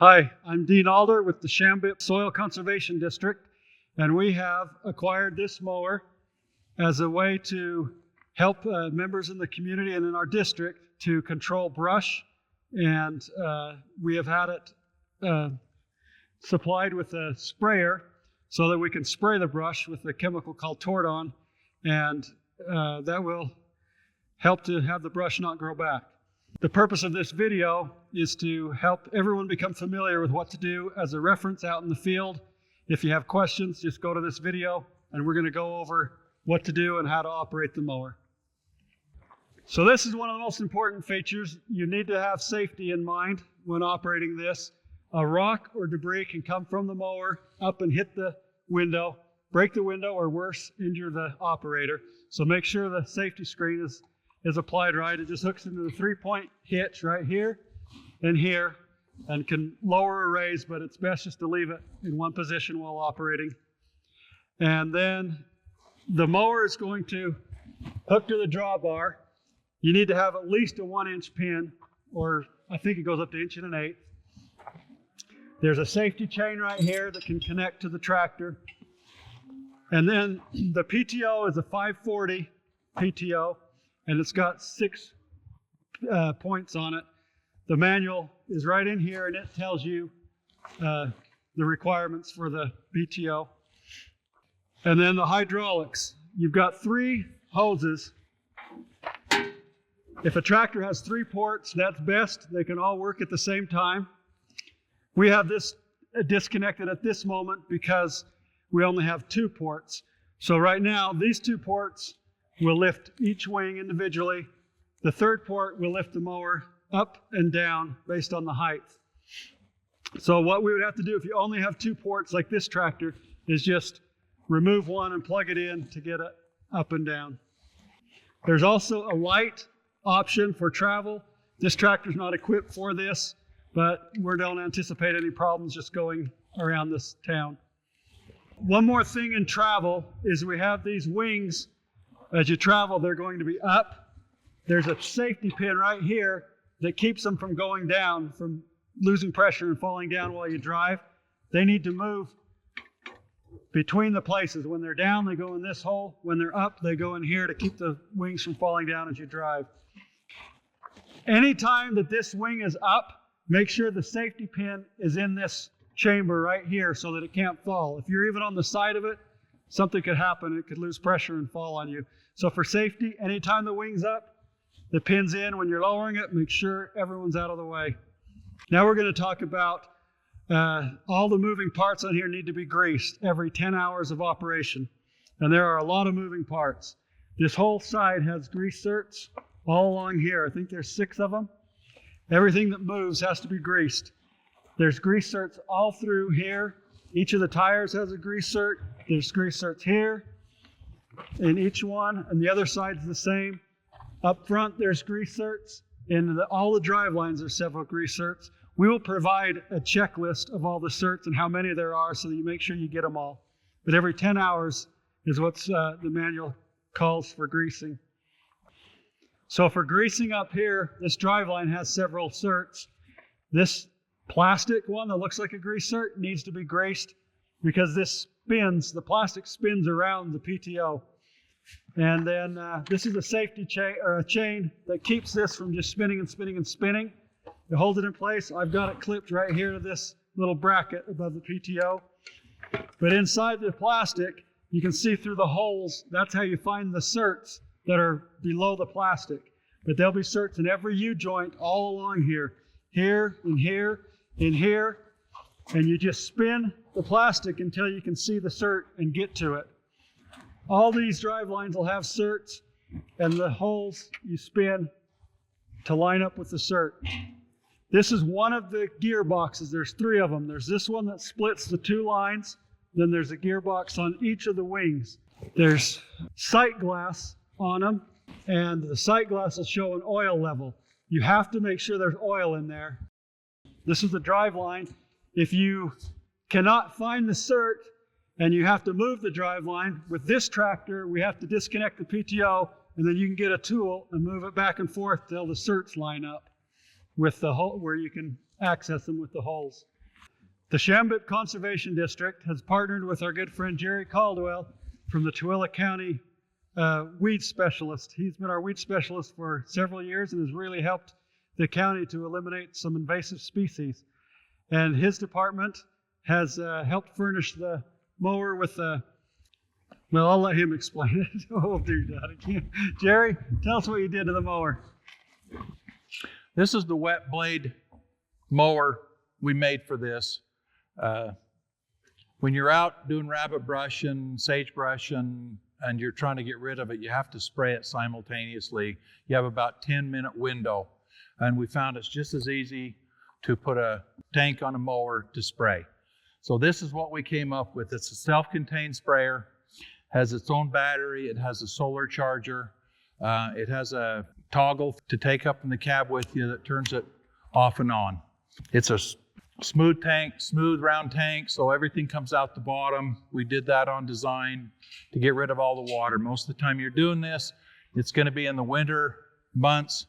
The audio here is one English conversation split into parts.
Hi, I'm Dean Alder with the Shambip Tooele Conservation District, and we have acquired this mower as a way to help members in the community and in our district to control brush. And we have had it supplied with a sprayer so that we can spray the brush with a chemical called Tordon, and that will help to have the brush not grow back. The purpose of this video is to help everyone become familiar with what to do as a reference out in the field. If you have questions, just go to this video and we're going to go over what to do and how to operate the mower. So this is one of the most important features. You need to have safety in mind when operating this. A rock or debris can come from the mower up and hit the window, break the window, or worse, injure the operator. So make sure the safety screen is applied right. It just hooks into the 3-point hitch right here and here, and can lower or raise, but it's best just to leave it in one position while operating. And then the mower is going to hook to the drawbar. You need to have at least a 1-inch pin, or I think it goes up to 1 1/8 inches. There's a safety chain right here that can connect to the tractor. And then the PTO is a 540 PTO. And it's got 6 points on it. The manual is right in here, and it tells you the requirements for the PTO. And then the hydraulics. You've got 3 hoses. If a tractor has 3 ports, that's best. They can all work at the same time. We have this disconnected at this moment because we only have 2 ports. So right now, these 2 ports will lift each wing individually. The 3rd port will lift the mower up and down based on the height. So what we would have to do if you only have 2 ports like this tractor is just remove one and plug it in to get it up and down. There's also a light option for travel. This tractor is not equipped for this, but we don't anticipate any problems just going around this town. One more thing in travel is we have these wings. As you travel, they're going to be up. There's a safety pin right here that keeps them from going down, from losing pressure and falling down while you drive. They need to move between the places. When they're down, they go in this hole. When they're up, they go in here to keep the wings from falling down as you drive. Anytime that this wing is up, make sure the safety pin is in this chamber right here so that it can't fall. If you're even on the side of it, something could happen. It could lose pressure and fall on you. So for safety, anytime the wing's up, the pin's in. When you're lowering it, make sure everyone's out of the way. Now we're going to talk about all the moving parts on here need to be greased every 10 hours of operation. And there are a lot of moving parts. This whole side has grease zerks all along here. I think there's 6 of them. Everything that moves has to be greased. There's grease zerks all through here. Each of the tires has a grease zert. There's grease zerks here in each one, and the other side's the same. Up front, there's grease zerks. In all the drive lines, there's several grease zerks. We will provide a checklist of all the zerks and how many there are so that you make sure you get them all. But every 10 hours is what the manual calls for greasing. So for greasing up here, this drive line has several zerks. This plastic one that looks like a grease zert needs to be greased because this spins, the plastic spins around the PTO. And then this is a safety chain, or a chain that keeps this from just spinning and spinning and spinning. It holds it in place. I've got it clipped right here to this little bracket above the PTO. But inside the plastic, you can see through the holes. That's how you find the zerks that are below the plastic. But there'll be zerks in every U-joint all along here. Here, and here, and here. And you just spin the plastic until you can see the zert and get to it. All these drive lines will have zerks, and the holes you spin to line up with the zert. This is one of the gearboxes. There's 3 of them. There's this one that splits the 2 lines. Then there's a gearbox on each of the wings. There's sight glass on them, and the sight glass will show an oil level. You have to make sure there's oil in there. This is the drive line. If you cannot find the zert and you have to move the drive line, with this tractor, we have to disconnect the PTO, and then you can get a tool and move it back and forth till the zerks line up with the hole where you can access them with the holes. The Shambip Conservation District has partnered with our good friend Jerry Caldwell from the Tooele County weed specialist. He's been our weed specialist for several years and has really helped the county to eliminate some invasive species. And his department has helped furnish the mower with well, I'll let him explain it. We'll do that again. Jerry, tell us what you did to the mower. This is the wet blade mower we made for this. When you're out doing rabbit brush and sagebrush and you're trying to get rid of it, you have to spray it simultaneously. You have about 10-minute window. And we found it's just as easy to put a tank on a mower to spray. So this is what we came up with. It's a self-contained sprayer, has its own battery, it has a solar charger, it has a toggle to take up in the cab with you that turns it off and on. It's a smooth tank, smooth round tank, so everything comes out the bottom. We did that on design to get rid of all the water. Most of the time you're doing this, it's going to be in the winter months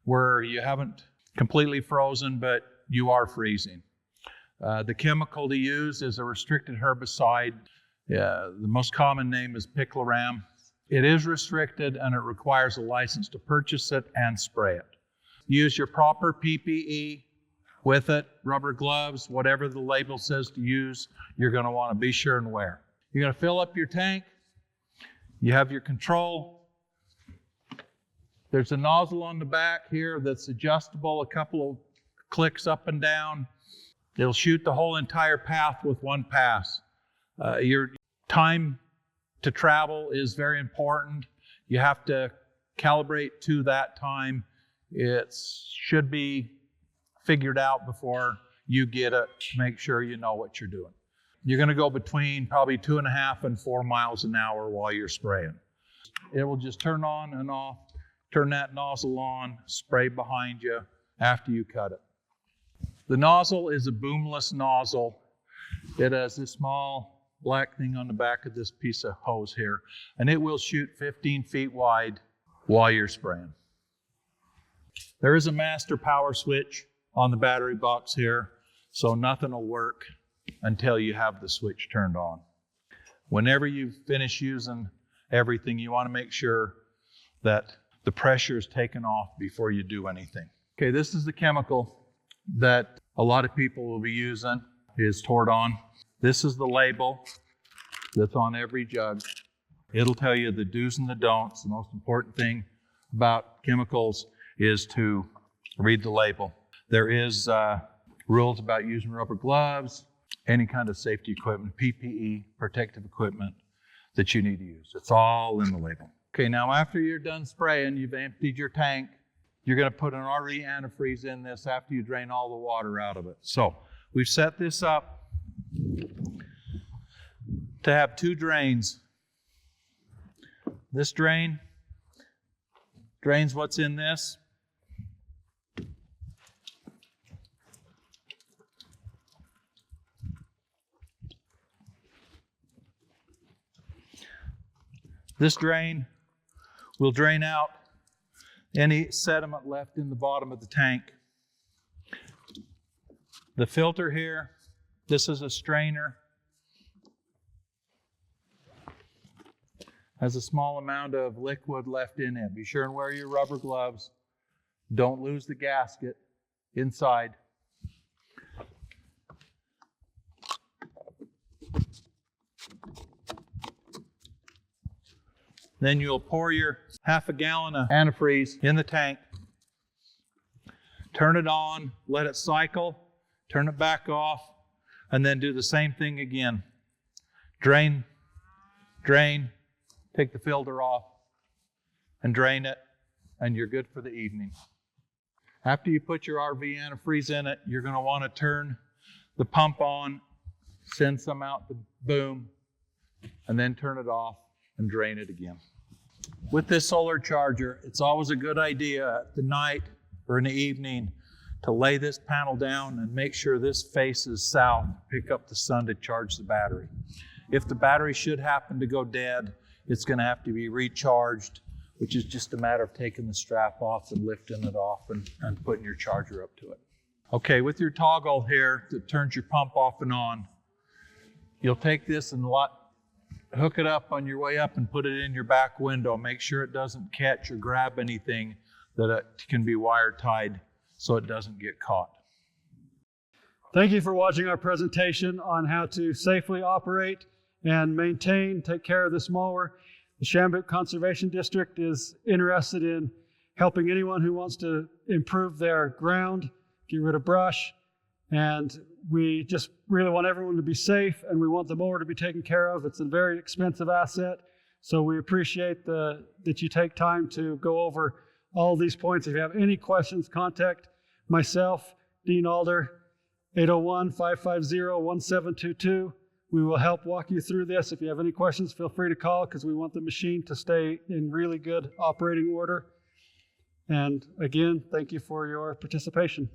where you haven't completely frozen, but you are freezing. The chemical to use is a restricted herbicide. The most common name is picloram. It is restricted and it requires a license to purchase it and spray it. Use your proper PPE with it, rubber gloves, whatever the label says to use, you're going to want to be sure and wear. You're going to fill up your tank. You have your control. There's a nozzle on the back here that's adjustable, a couple of clicks up and down. It'll shoot the whole entire path with one pass. Your time to travel is very important. You have to calibrate to that time. It should be figured out before you get it to make sure you know what you're doing. You're going to go between probably 2.5 and 4 miles an hour while you're spraying. It will just turn on and off, turn that nozzle on, spray behind you after you cut it. The nozzle is a boomless nozzle. It has this small black thing on the back of this piece of hose here, and it will shoot 15 feet wide while you're spraying. There is a master power switch on the battery box here, so nothing will work until you have the switch turned on. Whenever you finish using everything, you want to make sure that the pressure is taken off before you do anything. Okay, this is the chemical that a lot of people will be using, is Tordon. This is the label that's on every jug. It'll tell you the do's and the don'ts. The most important thing about chemicals is to read the label. There is rules about using rubber gloves, any kind of safety equipment, PPE, protective equipment that you need to use. It's all in the label. Okay, now after you're done spraying, you've emptied your tank, you're going to put an RV antifreeze in this after you drain all the water out of it. So we've set this up to have 2 drains. This drain drains what's in this. This drain will drain out any sediment left in the bottom of the tank. The filter here, this is a strainer. Has a small amount of liquid left in it. Be sure and wear your rubber gloves. Don't lose the gasket inside. Then you'll pour your half a gallon of antifreeze in the tank. Turn it on, let it cycle, turn it back off, and then do the same thing again. Drain, drain, take the filter off, and drain it, and you're good for the evening. After you put your RV antifreeze in it, you're going to want to turn the pump on, send some out the boom, and then turn it off and drain it again. With this solar charger, it's always a good idea at the night or in the evening to lay this panel down and make sure this faces south, pick up the sun to charge the battery. If the battery should happen to go dead, it's going to have to be recharged, which is just a matter of taking the strap off and lifting it off and putting your charger up to it. Okay, with your toggle here that turns your pump off and on, you'll take this and hook it up on your way up and put it in your back window. Make sure it doesn't catch or grab anything that it can be wire tied so it doesn't get caught. Thank you for watching our presentation on how to safely operate and maintain, take care of this mower. The Shambip Conservation District is interested in helping anyone who wants to improve their ground, get rid of brush, and we just really want everyone to be safe, and we want the mower to be taken care of. It's a very expensive asset, so we appreciate that you take time to go over all these points. If you have any questions, contact myself, Dean Alder, 801-550-1722. We will help walk you through this. If you have any questions, feel free to call, because we want the machine to stay in really good operating order. And again, thank you for your participation.